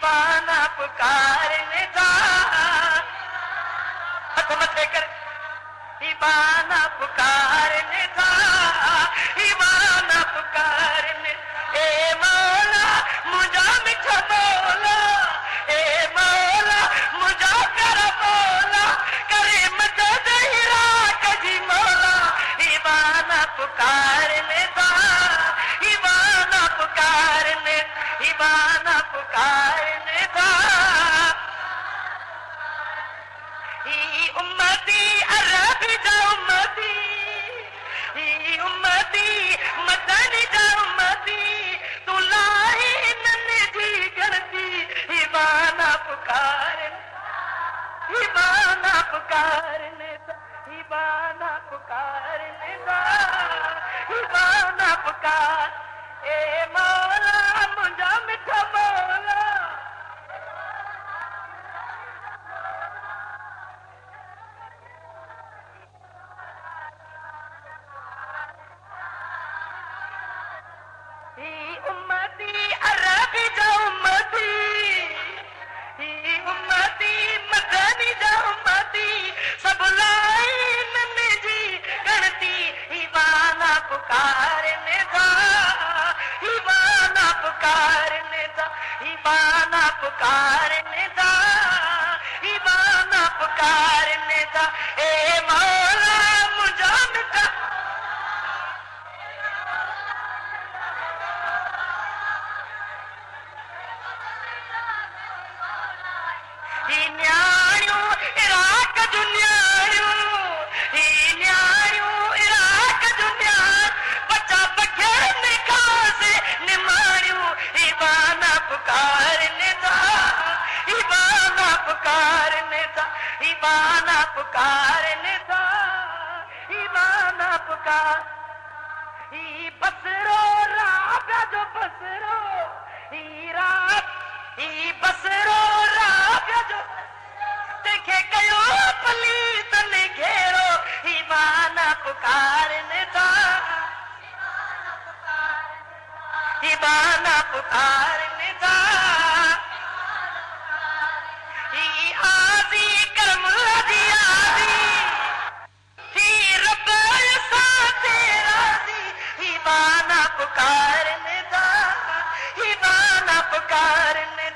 ईवाना पुकारने दा हथ मथे कर ईवाना पुकारने दा ईवाना पुकारने ए मौला मुझा मिठा मौला ए मौला मुझा कर मौला करे मदद हीरा कजी मौला ईवाना पुकारने दा ईवाना पुकारने ईवाना पुकारने दा ई उम्मती अरबी जा उम्मती ई उम्मती मदनी जा उम्मती तू लाही नन्हे जी गणती ईवाना पुकारने ईवाना पुकारने दा ईवाना पुकारने दा ईवाना पुकार ए मौला मुझा मिठा मौला उम्मती अरबी जा उम्मती उम्मती मदनी जा उम्मती सब लाई नन्हे जी गणती ईवाना पुकारने दा ईवाना पुकारने दा ईवाना पुकारने दा ईवाना पुकारने दा ए मौला मुझा मिठा न्याणियों इराक जो न्याणियों इराक जो बच्चा बखेरने खासे निमाणियों ईवाना पुकारने दा ईवाना पुकारने दा ईवाना पुकारने दा ईवाना पुकार ई बसरो राबा जो बसरो ई रात ई बसरो राबा जो देखे कयो पलीत ने घेरो ईवाना पुकारने दा ईवाना पुकारने दा ई आजी करम दी आजी ही रब सा तेरा दी ईवाना पुकारने दा ईवाना पुकारने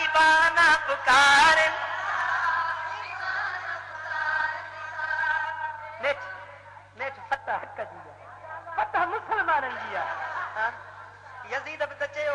ईवाना पुकारने नेठ फतह हक जी फतह मुसलमाननि जी आहे यज़ीद बि त चयो